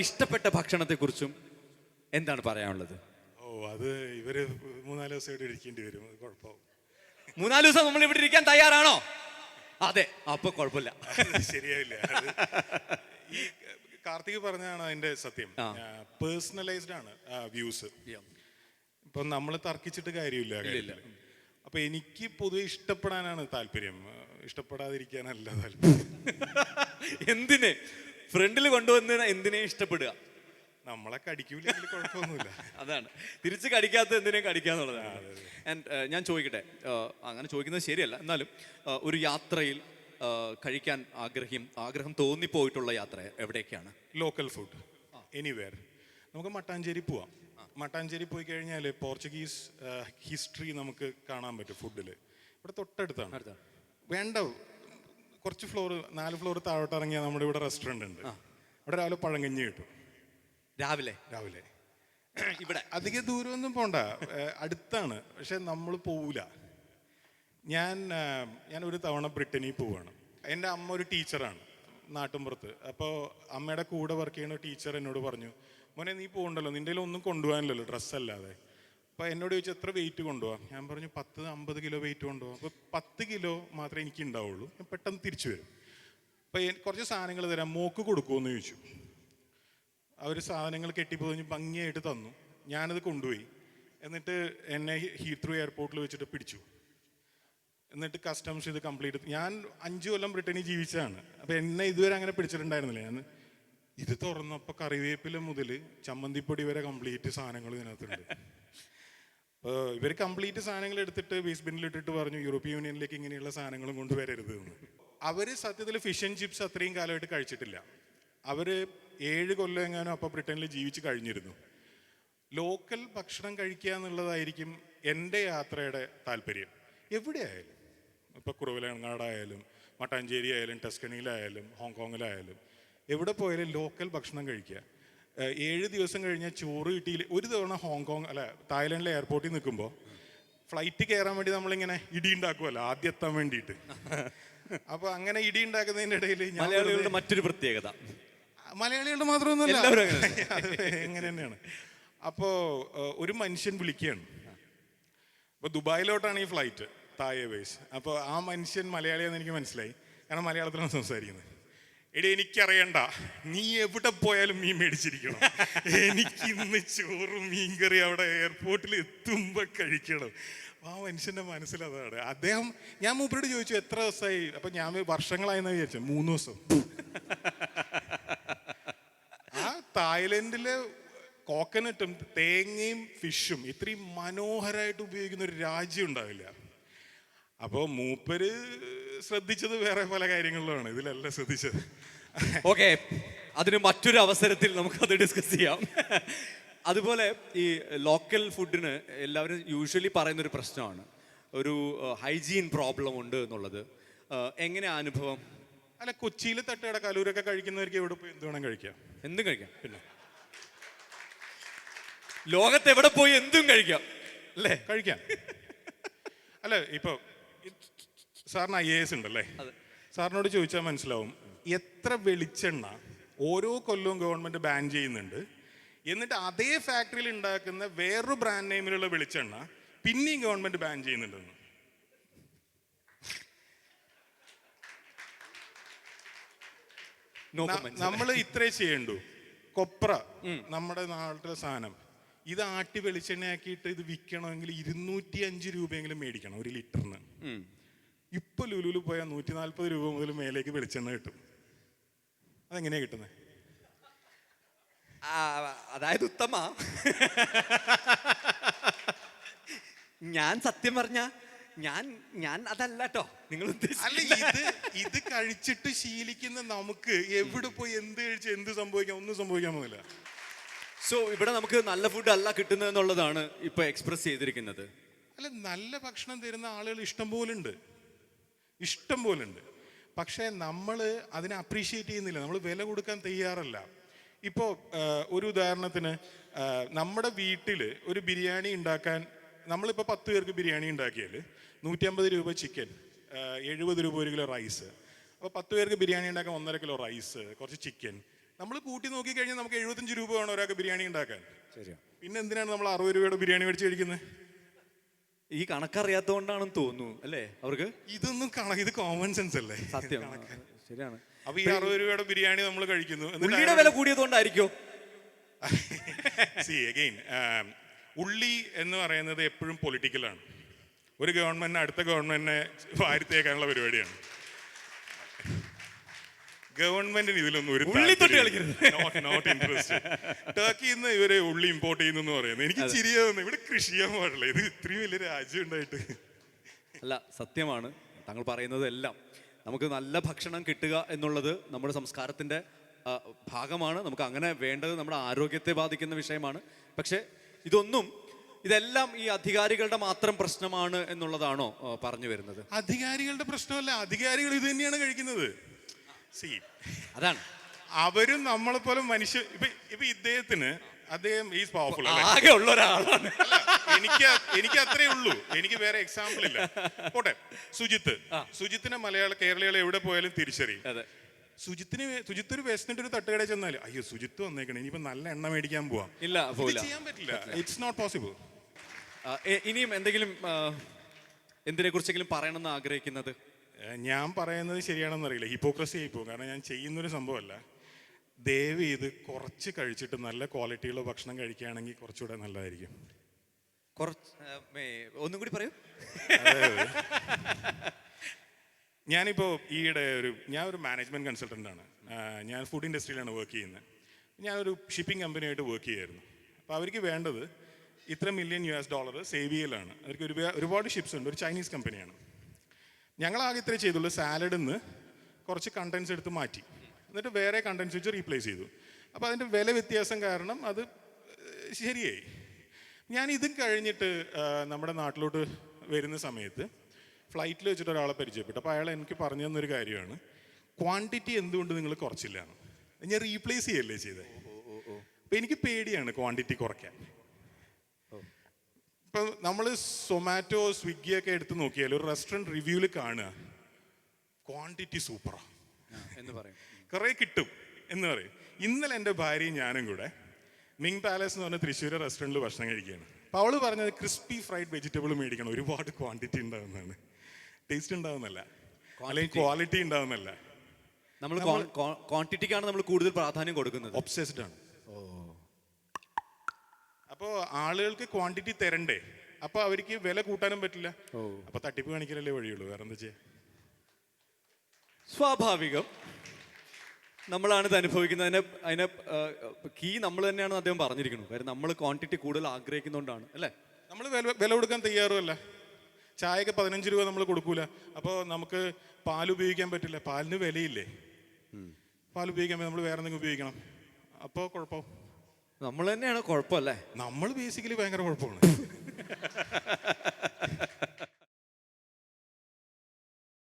ഇഷ്ടപ്പെട്ട ഭക്ഷണത്തെക്കുറിച്ചും എന്താണ് പറയാനുള്ളത്? ഓ, അത് ഇവര് 3-4 ദിവസം ഇവിടെ ഇരിക്കേണ്ടി വരും. അത് കുഴപ്പമാവും. 3-4 ദിവസം നമ്മൾ ഇവിടെ ഇരിക്കാൻ തയ്യാറാണോ? അതെ, അപ്പൊ കുഴപ്പമില്ല. ശരിയാവില്ല. ഈ കാർത്തിക് പറഞ്ഞതാണ് അതിന്റെ സത്യം. പേഴ്സണലൈസ്ഡ് ആണ് വ്യൂസ്. ഇപ്പൊ നമ്മൾ തർക്കിച്ചിട്ട് കാര്യമില്ല. അപ്പൊ എനിക്ക് പൊതുവെ ഇഷ്ടപ്പെടാനാണ് താല്പര്യം, ഇഷ്ടപ്പെടാതിരിക്കാനല്ല താല്പര്യം. എന്തിനെ ഫ്രണ്ടിൽ കൊണ്ടുവന്ന് എന്തിനെ ഇഷ്ടപ്പെടുക? നമ്മളെ കടിക്കൂലെങ്കിൽ കുഴപ്പമൊന്നുമില്ല. അതാണ്, തിരിച്ച് കടിക്കാത്ത എന്തിനേയും കടിക്കാന്നുള്ളതാണ്. ആൻഡ് ഞാൻ ചോദിക്കട്ടെ, അങ്ങനെ ചോദിക്കുന്നത് ശരിയല്ല, എന്നാലും ഒരു യാത്രയിൽ കഴിക്കാൻ ആഗ്രഹം തോന്നിപ്പോയിട്ടുള്ള യാത്ര എവിടേക്കാണ്? Local food anywhere. നമുക്ക് മട്ടാഞ്ചേരി പോവാം. മട്ടാഞ്ചേരി പോയി കഴിഞ്ഞാൽ പോർച്ചുഗീസ് ഹിസ്റ്ററി നമുക്ക് കാണാൻ പറ്റും ഫുഡിൽ. ഇവിടെ തൊട്ടടുത്താണ്. വേണ്ട, കുറച്ച് 4 ഫ്ലോർ താഴോട്ട് ഇറങ്ങിയാൽ നമ്മുടെ ഇവിടെ റെസ്റ്റോറൻറ്റ് ഉണ്ട്. അവിടെ രാവിലെ പഴങ്കഞ്ഞി കിട്ടും. രാവിലെ ഇവിടെ അധിക ദൂരമൊന്നും പോണ്ട, അടുത്താണ്. പക്ഷെ നമ്മൾ പോവില്ല. ഞാൻ ഒരു തവണ ബ്രിട്ടനിൽ പോവുകയാണ്. എൻ്റെ അമ്മ ഒരു ടീച്ചറാണ് നാട്ടിൻപുറത്ത്. അപ്പോൾ അമ്മയുടെ കൂടെ വർക്ക് ചെയ്യുന്ന ടീച്ചർ എന്നോട് പറഞ്ഞു, മോനെ നീ പോകണ്ടല്ലോ, നിൻ്റെ ഒന്നും കൊണ്ടുപോകാനില്ലല്ലോ ഡ്രസ്സല്ലാതെ. അപ്പോൾ എന്നോട് ചോദിച്ചാൽ എത്ര വെയിറ്റ് കൊണ്ടുപോകാം? ഞാൻ പറഞ്ഞു 10-50 കിലോ വെയിറ്റ് കൊണ്ടുപോകാം. അപ്പോൾ 10 കിലോ മാത്രമേ എനിക്ക് ഉണ്ടാവുള്ളൂ, ഞാൻ പെട്ടെന്ന് തിരിച്ചു വരും. അപ്പോൾ കുറച്ച് സാധനങ്ങൾ തരാം, മോക്ക് കൊടുക്കുമെന്ന് ചോദിച്ചു. അവർ സാധനങ്ങൾ കെട്ടിപ്പോയി ഭംഗിയായിട്ട് തന്നു. ഞാനത് കൊണ്ടുപോയി. എന്നിട്ട് എന്നെ ഹീത്രൂ എയർപോർട്ടിൽ വെച്ചിട്ട് പിടിച്ചു. എന്നിട്ട് കസ്റ്റംസ് ഇത് കംപ്ലീറ്റ്. ഞാൻ 5 കൊല്ലം ബ്രിട്ടനിൽ ജീവിച്ചതാണ്. അപ്പോൾ എന്നെ ഇതുവരെ അങ്ങനെ പിടിച്ചിട്ടുണ്ടായിരുന്നില്ല. ഞാൻ ഇത് തുറന്നപ്പോൾ കറിവേപ്പില മുതൽ ചമ്മന്തിപ്പൊടി വരെ കംപ്ലീറ്റ് സാധനങ്ങൾ ഇതിനകത്തുണ്ട്. അപ്പോൾ ഇവർ കംപ്ലീറ്റ് സാധനങ്ങൾ എടുത്തിട്ട് വേസ്റ്റ് ബിന്നിൽ ഇട്ടിട്ട് പറഞ്ഞു യൂറോപ്യൻ യൂണിയനിലേക്ക് ഇങ്ങനെയുള്ള സാധനങ്ങളും കൊണ്ടുവരരുത് എന്ന്. അവർ സത്യത്തിൽ ഫിഷ് ആൻഡ് ചിപ്സ് അത്രയും കാലമായിട്ട് കഴിച്ചിട്ടില്ല. അവർ 7 കൊല്ലം എങ്ങാനും അപ്പോൾ ബ്രിട്ടനിൽ ജീവിച്ച് കഴിഞ്ഞിരുന്നു. ലോക്കൽ ഭക്ഷണം കഴിക്കുക എന്നുള്ളതായിരിക്കും എൻ്റെ യാത്രയുടെ താല്പര്യം. എവിടെയായാലും, ഇപ്പോൾ കുറവിലങ്ങാടായാലും മട്ടാഞ്ചേരി ആയാലും ടസ്കണിയിലായാലും ഹോങ്കോങ്ങിലായാലും എവിടെ പോയാലും ലോക്കൽ ഭക്ഷണം കഴിക്കുക. 7 ദിവസം കഴിഞ്ഞാൽ ചോറ് കിട്ടിയില്ല. ഒരു തവണ തായ്ലൻഡിലെ എയർപോർട്ടിൽ നിൽക്കുമ്പോൾ ഫ്ലൈറ്റ് കയറാൻ വേണ്ടി നമ്മളിങ്ങനെ ഇടി ഉണ്ടാക്കുമല്ലോ ആദ്യം എത്താൻ വേണ്ടിയിട്ട്. അപ്പോൾ അങ്ങനെ ഇടി ഉണ്ടാക്കുന്നതിൻ്റെ ഇടയിൽ മലയാളികളുടെ മറ്റൊരു പ്രത്യേകത, മലയാളികളുടെ മാത്രമൊന്നുമല്ല, എങ്ങനെ തന്നെയാണ്. അപ്പോൾ ഒരു മനുഷ്യൻ വിളിക്കുകയാണ്. അപ്പോൾ ദുബായിലോട്ടാണ് ഈ ഫ്ലൈറ്റ്, തായ് എയർവേസ്. അപ്പോൾ ആ മനുഷ്യൻ മലയാളിയാണെന്ന് എനിക്ക് മനസ്സിലായി, കാരണം മലയാളത്തിലാണ് സംസാരിക്കുന്നത്. എടി എനിക്കറിയണ്ട, നീ എവിടെ പോയാലും മീൻ മേടിച്ചിരിക്കണം, എനിക്ക് ഇന്ന് ചോറും മീൻകറി അവിടെ എയർപോർട്ടിൽ എത്തുമ്പോൾ കഴിക്കണം. ആ മനുഷ്യൻ്റെ മനസ്സിലതാണ്. ഞാൻ മൂപ്പരോട് ചോദിച്ചു എത്ര ദിവസമായി? അപ്പം ഞാൻ വർഷങ്ങളായെന്ന് വിചാരിച്ചു. 3 ദിവസം. ആ തായ്ലൻഡിലെ കോക്കനട്ടും തേങ്ങയും ഫിഷും ഇത്രയും മനോഹരമായിട്ട് ഉപയോഗിക്കുന്ന ഒരു രാജ്യം ഉണ്ടാവില്ല. അപ്പോൾ മൂപ്പര് ശ്രദ്ധിച്ചത് വേറെ പല കാര്യങ്ങളിലാണ്, ഇതിലല്ല ശ്രദ്ധിച്ചത്. ഓക്കെ, അതിന് മറ്റൊരു അവസരത്തിൽ നമുക്കത് ഡിസ്കസ് ചെയ്യാം. അതുപോലെ ഈ ലോക്കൽ ഫുഡിന് എല്ലാവരും യൂഷ്വലി പറയുന്നൊരു പ്രശ്നമാണ്, ഒരു ഹൈജീൻ പ്രോബ്ലം ഉണ്ട് എന്നുള്ളത്. എങ്ങനെയാ അനുഭവം? അല്ല, കൊച്ചിയിൽ തട്ടുകട കലൂരൊക്കെ കഴിക്കുന്നവർക്ക് എവിടെ പോയി എന്ത് വേണം കഴിക്കാം, എന്തും കഴിക്കാം. പിന്നെ ലോകത്ത് എവിടെ പോയി എന്തും കഴിക്കാം അല്ലേ? കഴിക്കാം. അല്ല, ഇപ്പോൾ സാറിന് IAS ഉണ്ടല്ലേ, സാറിനോട് ചോദിച്ചാൽ മനസ്സിലാവും എത്ര വെളിച്ചെണ്ണ ഓരോ കൊല്ലവും ഗവൺമെന്റ് ബാൻ ചെയ്യുന്നുണ്ട്. എന്നിട്ട് അതേ ഫാക്ടറിയിൽ ഉണ്ടാക്കുന്ന വേറൊരു ബ്രാൻഡ് നെയിമിലുള്ള വെളിച്ചെണ്ണ പിന്നെയും ഗവൺമെന്റ് ബാൻ ചെയ്യുന്നുണ്ടെന്ന്. നമ്മൾ ഇത്രേ ചെയ്യണ്ടു. കൊപ്ര നമ്മുടെ നാട്ടിലെ സാധനം, ഇത് ആട്ടി വെളിച്ചെണ്ണയാക്കിയിട്ട് ഇത് വിൽക്കണമെങ്കിൽ 205 രൂപയെങ്കിലും മേടിക്കണം 1 ലിറ്ററിന്. ഇപ്പൊ ലുലുവിൽ പോയാൽ 140 രൂപ മുതൽ മേലേക്ക് വെളിച്ചെണ്ണ കിട്ടും. അതെങ്ങനെയാ കിട്ടുന്നത്? അതായത് ഉത്തമ, ഞാൻ സത്യം പറഞ്ഞ ഞാൻ അതല്ല കേട്ടോ നിങ്ങൾ ഇത് കഴിച്ചിട്ട് ശീലിക്കുന്ന നമുക്ക് എവിടെ പോയി എന്ത് കഴിച്ച് എന്ത് സംഭവിക്കാം, ഒന്നും സംഭവിക്കാൻ പോകുന്നില്ല. സോ ഇവിടെ നമുക്ക് നല്ല ഫുഡ് അല്ല കിട്ടുന്നത് എന്നുള്ളതാണ് ഇപ്പൊ എക്സ്പ്രസ് ചെയ്തിരിക്കുന്നത്. അല്ല, നല്ല ഭക്ഷണം തരുന്ന ആളുകൾ ഇഷ്ടം പോലുണ്ട്. പക്ഷേ നമ്മൾ അതിനെ അപ്രീഷിയേറ്റ് ചെയ്യുന്നില്ല, നമ്മൾ വില കൊടുക്കാൻ തയ്യാറല്ല. ഇപ്പോൾ ഒരു ഉദാഹരണത്തിന്, നമ്മുടെ വീട്ടിൽ ഒരു ബിരിയാണി ഉണ്ടാക്കാൻ നമ്മളിപ്പോൾ 10 പേർക്ക് ബിരിയാണി ഉണ്ടാക്കിയാൽ 150 രൂപ ചിക്കൻ, 70 രൂപ 1 കിലോ റൈസ്. അപ്പോൾ 10 പേർക്ക് ബിരിയാണി ഉണ്ടാക്കാൻ 1.5 കിലോ റൈസ്, കുറച്ച് ചിക്കൻ, നമ്മൾ കൂട്ടി നോക്കി കഴിഞ്ഞാൽ നമുക്ക് 75 രൂപ വേണം ഒരാൾക്ക് ബിരിയാണി ഉണ്ടാക്കാൻ. ശരിയാ. പിന്നെ എന്തിനാണ് നമ്മൾ 60 രൂപയുടെ ബിരിയാണി മേടിച്ച് കഴിക്കുന്നത്? ഈ കണക്കറിയാത്തതുകൊണ്ടാണെന്ന് തോന്നുന്നു അല്ലേ അവർക്ക്. ഇതൊന്നും ഇത് കോമൺ സെൻസ് അല്ലേ? സത്യം, ശരിയാണ്. അപ്പൊ ഈ 60 രൂപയുടെ ബിരിയാണി നമ്മൾ കഴിക്കുന്നു. ഉള്ളിയുടെ വില കൂടിയതുകൊണ്ടായിരിക്കോ? സി അഗെയിൻ, ഉള്ളി എന്ന് പറയുന്നത് എപ്പോഴും പൊളിറ്റിക്കലാണ്. ഒരു ഗവൺമെന്റിനെ അടുത്ത ഗവൺമെന്റിനെ വാരിത്തേക്കാനുള്ള പരിപാടിയാണ്. ഗവൺമെന്റിന് ഇതിലൊന്നും ഒരു നോട്ട് ഇൻട്രസ്റ്റ്. ടർക്കിയിൽ നിന്ന് ഇവര് ഉള്ളി ഇമ്പോർട്ട് ചെയ്യുന്നു പറയുന്നത് എനിക്ക് ചിരിയാവുന്നു. ഇവിടെ കൃഷി ചെയ്യാൻ പാടില്ല. ഇത് ഇത്രയും വലിയ രാജ്യം ഉണ്ടായിട്ട്. അല്ല, സത്യമാണ് താങ്കൾ പറയുന്നത് എല്ലാം. നമുക്ക് നല്ല ഭക്ഷണം കിട്ടുക എന്നുള്ളത് നമ്മുടെ സംസ്കാരത്തിന്റെ ഭാഗമാണ്. നമുക്ക് അങ്ങനെ വേണ്ടത് നമ്മുടെ ആരോഗ്യത്തെ ബാധിക്കുന്ന വിഷയമാണ്. പക്ഷെ ഇതെല്ലാം ഈ അധികാരികളുടെ മാത്രം പ്രശ്നമാണ് എന്നുള്ളതാണോ പറഞ്ഞു വരുന്നത്? അധികാരികളുടെ പ്രശ്നമല്ല, അധികാരികൾ ഇത് തന്നെയാണ് കഴിക്കുന്നത്. അതാണ് അവരും നമ്മളെ പോലെ മനുഷ്യ. ഇപ്പൊ അദ്ദേഹം ഈസ് പവർഫുൾ ആകെ ഉള്ള ഒരാളാണ്. എനിക്ക് അത്രേ ഉള്ളൂ, എനിക്ക് വേറെ എക്സാമ്പിൾ ഇല്ല. പോട്ടെ, സുജിത്തിനെ കേരളീകൾ എവിടെ പോയാലും തിരിച്ചറിയും. സുജിത്ത് ഒരു വിശന്നിട്ട് ഒരു തട്ടുകട ചെന്നാൽ അയ്യോ സുജിത്ത് വന്നേക്കണേ, ഇനിയിപ്പോ നല്ല എണ്ണ മേടിക്കാൻ പോവാം. ഇല്ല, ചെയ്യാൻ പറ്റില്ല. It's not possible. ഇനിയും എന്തിനെ കുറിച്ചെങ്കിലും പറയണമെന്ന് ആഗ്രഹിക്കുന്നത്? ഞാൻ പറയുന്നത് ശരിയാണെന്ന് അറിയില്ല, ഹിപ്പോക്രസി ആയി പോകും. കാരണം ഞാൻ ചെയ്യുന്നൊരു സംഭവമല്ല. ദയവ് ചെയ്ത് കുറച്ച് കഴിച്ചിട്ട് നല്ല ക്വാളിറ്റിയുള്ള ഭക്ഷണം കഴിക്കുകയാണെങ്കിൽ കുറച്ചുകൂടെ നല്ലതായിരിക്കും. ഒന്നും കൂടി പറയൂ. ഞാനിപ്പോ ഞാൻ ഒരു മാനേജ്മെന്റ് കൺസൾട്ടന്റ് ആണ്. ഞാൻ ഫുഡ് ഇൻഡസ്ട്രിയിലാണ് വർക്ക് ചെയ്യുന്നത്. ഞാനൊരു ഷിപ്പിംഗ് കമ്പനിയായിട്ട് വർക്ക് ചെയ്യായിരുന്നു. അപ്പോൾ അവർക്ക് വേണ്ടത് ഇത്ര $1 million സേവ് ചെയ്യലാണ്. അവർക്ക് ഒരുപാട് ഷിപ്സ് ഉണ്ട്. ഒരു ചൈനീസ് കമ്പനിയാണ്. ഞങ്ങളാകെ ഇത്രേ ചെയ്തുള്ളൂ, സാലഡിൽ നിന്ന് കുറച്ച് കണ്ടൻസ് എടുത്ത് മാറ്റി, എന്നിട്ട് വേറെ കണ്ടൻസ് വെച്ച് റീപ്ലേസ് ചെയ്തു. അപ്പോൾ അതിൻ്റെ വില വ്യത്യാസം കാരണം അത് ശരിയായി. ഞാൻ ഇതും കഴിഞ്ഞിട്ട് നമ്മുടെ നാട്ടിലോട്ട് വരുന്ന സമയത്ത് ഫ്ലൈറ്റിൽ വെച്ചിട്ട് ഒരാളെ പരിചയപ്പെട്ടു. അപ്പോൾ അയാൾ എനിക്ക് പറഞ്ഞു തന്നൊരു കാര്യമാണ്, ക്വാണ്ടിറ്റി എന്തുകൊണ്ട് നിങ്ങൾ കുറച്ചില്ല എന്ന്. ഞാൻ റീപ്ലേസ് ചെയ്യല്ലേ ചെയ്തത്. അപ്പം എനിക്ക് പേടിയാണ് ക്വാണ്ടിറ്റി കുറയ്ക്കാൻ. ഇപ്പം നമ്മൾ സൊമാറ്റോ സ്വിഗ്ഗി ഒക്കെ എടുത്ത് നോക്കിയാൽ ഒരു റെസ്റ്റോറൻറ്റ് റിവ്യൂവിൽ കാണുക ക്വാണ്ടിറ്റി സൂപ്പറാണ് എന്ന് പറയും, കുറേ കിട്ടും എന്ന് പറയും. ഇന്നലെ എൻ്റെ ഭാര്യയും ഞാനും കൂടെ മിങ് പാലസ് എന്ന് പറഞ്ഞ തൃശ്ശൂർ റെസ്റ്റോറൻറ്റിൽ ഭക്ഷണം കഴിക്കുകയാണ്. അപ്പോൾ അവൾ പറഞ്ഞത് ക്രിസ്പി ഫ്രൈഡ് വെജിറ്റബിൾ മേടിക്കണം, ഒരുപാട് ക്വാണ്ടിറ്റി ഉണ്ടാവുന്നതാണ്. ടേസ്റ്റ് ഉണ്ടാവുന്നല്ല, അല്ലെങ്കിൽ ക്വാളിറ്റി ഉണ്ടാവുന്നല്ല. നമ്മൾ ക്വാണ്ടിറ്റിക്കാണ് നമ്മൾ കൂടുതൽ പ്രാധാന്യം കൊടുക്കുന്നത്. ഒബ്സെസ്ഡ് ആണ്. അപ്പോൾ ആളുകൾക്ക് ക്വാണ്ടിറ്റി തരണ്ടേ, അപ്പോൾ അവർക്ക് വില കൂട്ടാനും പറ്റില്ല. അപ്പോൾ തട്ടിപ്പ് കാണിക്കലല്ലേ വഴിയുള്ളൂ, വേറെ എന്താ ചെയ്യാ? സ്വാഭാവികം, നമ്മളാണ് ഇത് അനുഭവിക്കുന്നത്. അതിനെ കീ നമ്മൾ തന്നെയാണെന്ന് അദ്ദേഹം പറഞ്ഞിരിക്കുന്നു. കാര്യം നമ്മൾ ക്വാണ്ടിറ്റി കൂടുതൽ ആഗ്രഹിക്കുന്നതുകൊണ്ടാണ് അല്ലേ? നമ്മൾ വില കൊടുക്കാൻ തയ്യാറുമല്ല. ചായക്ക് 15 രൂപ നമ്മൾ കൊടുക്കൂല. അപ്പോൾ നമുക്ക് പാൽ ഉപയോഗിക്കാൻ പറ്റില്ല, പാലിന് വിലയില്ലേ. പാൽ ഉപയോഗിക്കാൻ നമ്മൾ വേറെ എന്തെങ്കിലും ഉപയോഗിക്കണം. അപ്പോൾ കുഴപ്പം നമ്മൾ തന്നെയാണ് കുഴപ്പമല്ലേ? നമ്മൾ ബേസിക്കലി ഭയങ്കര കുഴപ്പമാണ്.